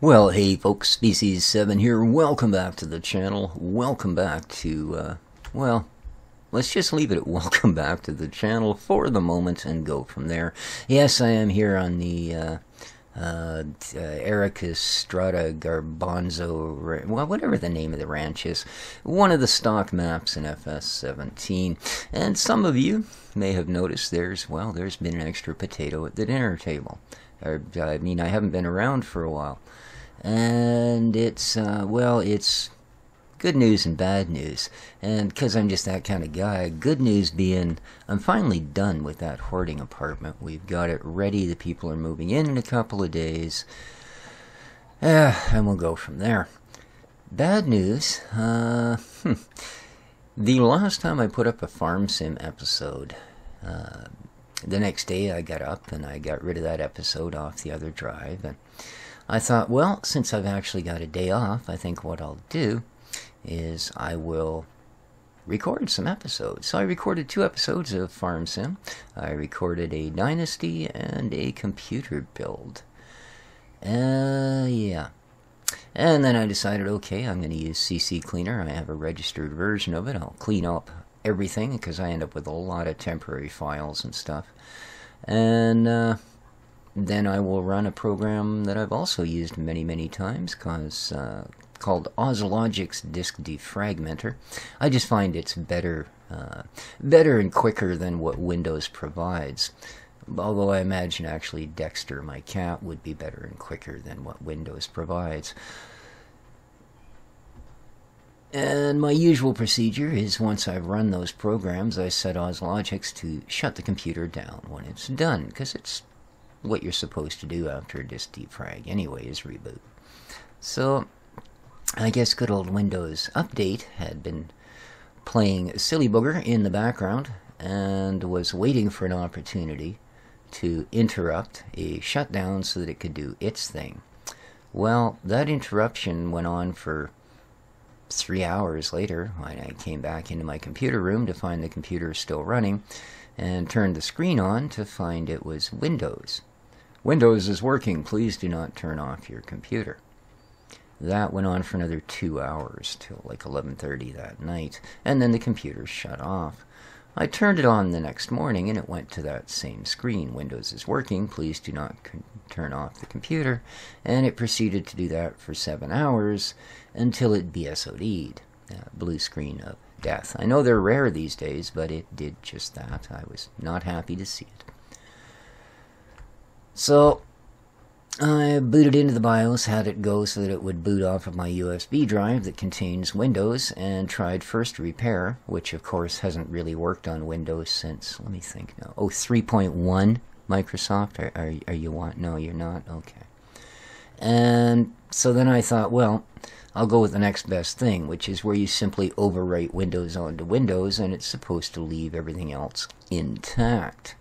Well, hey folks, Species7 here. Welcome back to the channel. Welcome back to, well, let's just leave it at welcome back to the channel for the moment and go from there. Yes, I am here on the Eric Estrada Garbanzo, well, whatever the name of the ranch is, one of the stock maps in FS17. And some of you may have noticed there's been an extra potato at the dinner table. I mean, I haven't been around for a while. And it's good news and bad news. And because I'm just that kind of guy, good news being I'm finally done with that hoarding apartment. We've got it ready. The people are moving in a couple of days. And we'll go from there. Bad news, the last time I put up a Farm Sim episode, the next day I got up and I got rid of that episode off the other drive. And I thought, well, since I've actually got a day off, I think what I'll do is I will record some episodes. So I recorded 2 episodes of Farm Sim. I recorded a Dynasty and a computer build. Yeah. And then I decided, okay, I'm going to use CC Cleaner. I have a registered version of it. I'll clean up everything because I end up with a lot of temporary files and stuff. And then I will run a program that I've also used many times called Ozlogic's Disk Defragmenter. I just find it's better and quicker than what Windows provides. Although I imagine actually Dexter, my cat, would be better and quicker than what Windows provides. And my usual procedure is once I've run those programs, I set Ozlogics to shut the computer down when it's done, because it's what you're supposed to do after a disk defrag anyway, is reboot. So I guess good old Windows Update had been playing Silly Booger in the background and was waiting for an opportunity to interrupt a shutdown so that it could do its thing. Well, that interruption went on for 3 hours later when I came back into my computer room to find the computer still running and turned the screen on to find it was Windows. Windows is working. Please do not turn off your computer. That went on for another 2 hours till like 11:30 that night, and then the computer shut off. I turned it on the next morning and it went to that same screen. Windows is working. Please do not turn off the computer. And it proceeded to do that for 7 hours until it BSOD'd. Blue screen of death. I know they're rare these days, but it did just that. I was not happy to see it. So I booted into the BIOS, had it go so that it would boot off of my USB drive that contains Windows, and tried first repair, which of course hasn't really worked on Windows since, let me think now, 3.1 Microsoft. Are you want? No, you're not? Okay. And so then I thought, well, I'll go with the next best thing, which is where you simply overwrite Windows onto Windows and it's supposed to leave everything else intact.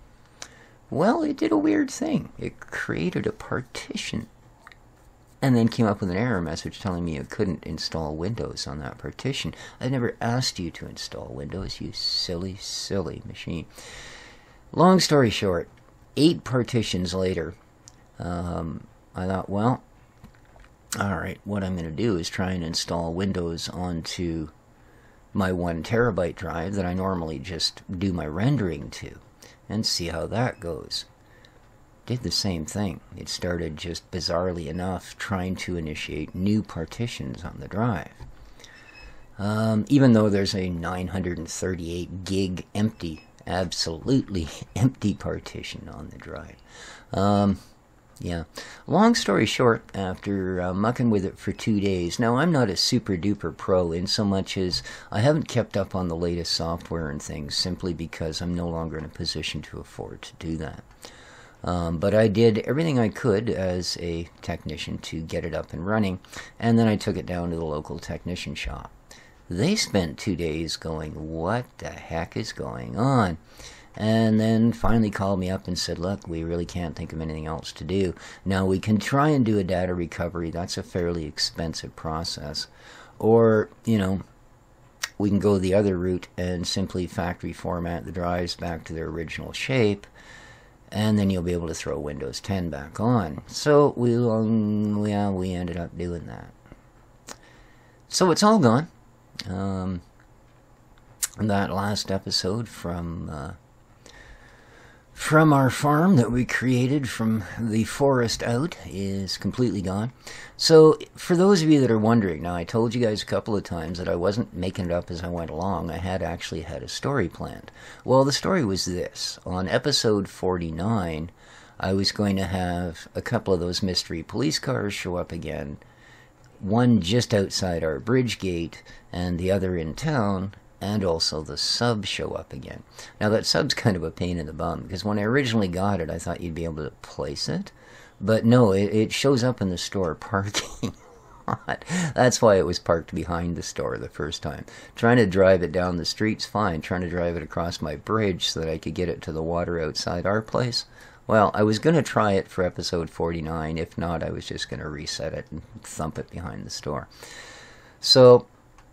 Well, it did a weird thing. It created a partition and then came up with an error message telling me it couldn't install Windows on that partition. I never asked you to install Windows, you silly machine. Long story short, 8 partitions later, I thought, well, alright, what I'm going to do is try and install Windows onto my 1 terabyte drive that I normally just do my rendering to, and see how that goes. Did the same thing. It started just bizarrely enough trying to initiate new partitions on the drive. Even though there's a 938 gig empty, absolutely empty partition on the drive. Yeah. Long story short, after mucking with it for 2 days, now I'm not a super duper pro in so much as I haven't kept up on the latest software and things simply because I'm no longer in a position to afford to do that. But I did everything I could as a technician to get it up and running, and then I took it down to the local technician shop. They spent 2 days going, what the heck is going on? And then finally called me up and said, look, we really can't think of anything else to do. Now, we can try and do a data recovery. That's a fairly expensive process. Or, you know, we can go the other route and simply factory format the drives back to their original shape and then you'll be able to throw Windows 10 back on. So we ended up doing that. So it's all gone. That last episode from our farm that we created from the forest out is completely gone. So for those of you that are wondering, now I told you guys a couple of times that I wasn't making it up as I went along. I had actually had a story planned. Well, the story was this. On episode 49, I was going to have a couple of those mystery police cars show up again. One just outside our bridge gate and the other in town, and also the sub show up again. Now that sub's kind of a pain in the bum, because when I originally got it, I thought you'd be able to place it. But no, it shows up in the store parking lot. That's why it was parked behind the store the first time. Trying to drive it down the street's fine. Trying to drive it across my bridge so that I could get it to the water outside our place. Well, I was going to try it for episode 49. If not, I was just going to reset it and thump it behind the store. So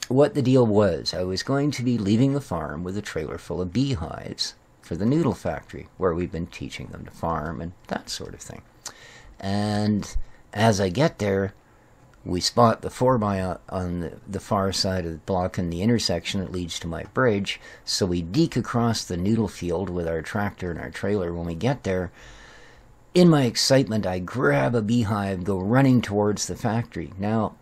what the deal was, I was going to be leaving the farm with a trailer full of beehives for the noodle factory, where we've been teaching them to farm and that sort of thing. And as I get there, we spot the 4x on the far side of the block in the intersection that leads to my bridge, so we deke across the noodle field with our tractor and our trailer. When we get there, in my excitement, I grab a beehive, go running towards the factory. Now,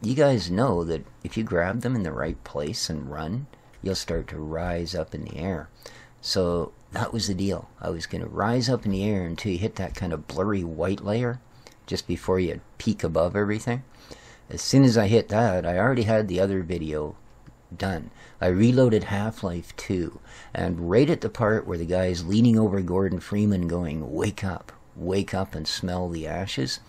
you guys know that if you grab them in the right place and run, you'll start to rise up in the air. So that was the deal. I was going to rise up in the air until you hit that kind of blurry white layer just before you peak above everything. As soon as I hit that, I already had the other video done. I reloaded Half-Life 2, and right at the part where the guy's leaning over Gordon Freeman going, wake up and smell the ashes,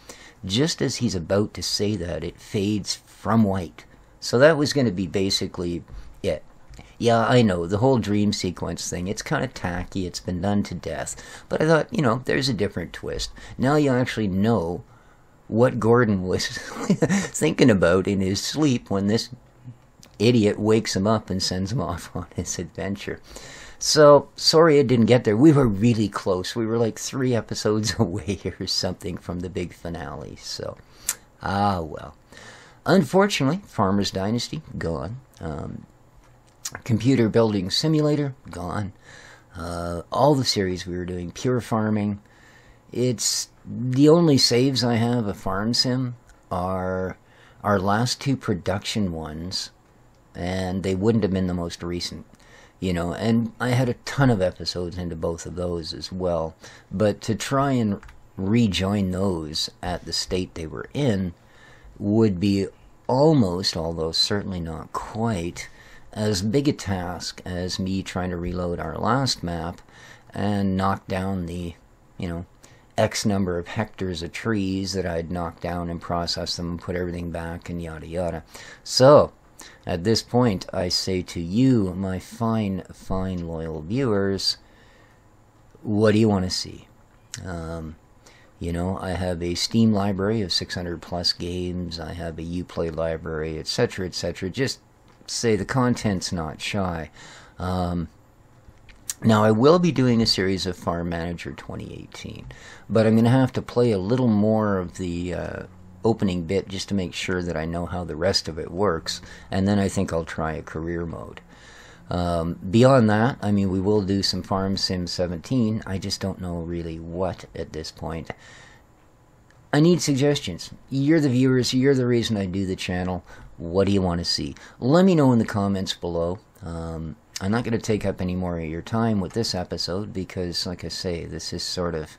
just as he's about to say that, it fades from white. So that was going to be basically it. Yeah, I know, the whole dream sequence thing, it's kind of tacky, it's been done to death. But I thought, there's a different twist. Now you actually know what Gordon was thinking about in his sleep when this idiot wakes him up and sends him off on his adventure. So, sorry it didn't get there. We were really close. We were like 3 episodes away or something from the big finale. So, well. Unfortunately, Farmer's Dynasty, gone. Computer Building Simulator, gone. All the series we were doing, Pure Farming. It's the only saves I have of Farm Sim are our last 2 production ones, and they wouldn't have been the most recent. And I had a ton of episodes into both of those as well. But to try and rejoin those at the state they were in would be almost, although certainly not quite, as big a task as me trying to reload our last map and knock down the, X number of hectares of trees that I'd knocked down and process them and put everything back and yada yada. So, at this point, I say to you, my fine, fine loyal viewers, what do you want to see? I have a Steam library of 600 plus games, I have a Uplay library, etc., etc. Just say the content's not shy. Now, I will be doing a series of Farm Manager 2018, but I'm going to have to play a little more of the opening bit just to make sure that I know how the rest of it works, and then I think I'll try a career mode. Beyond that, we will do some Farm Sim 17. I just don't know really what at this point. I need suggestions. You're the viewers, you're the reason I do the channel. What do you want to see? Let me know in the comments below. I'm not going to take up any more of your time with this episode because, like I say, this is sort of,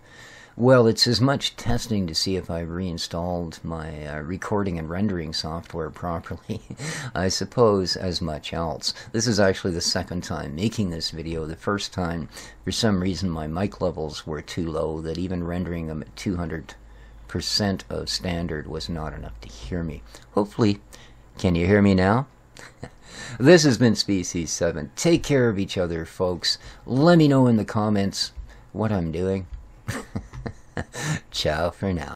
well, it's as much testing to see if I've reinstalled my recording and rendering software properly, I suppose, as much else. This is actually the second time making this video. The first time, for some reason, my mic levels were too low that even rendering them at 200% of standard was not enough to hear me. Hopefully, can you hear me now? This has been Species 7. Take care of each other, folks. Let me know in the comments what I'm doing. Ciao for now.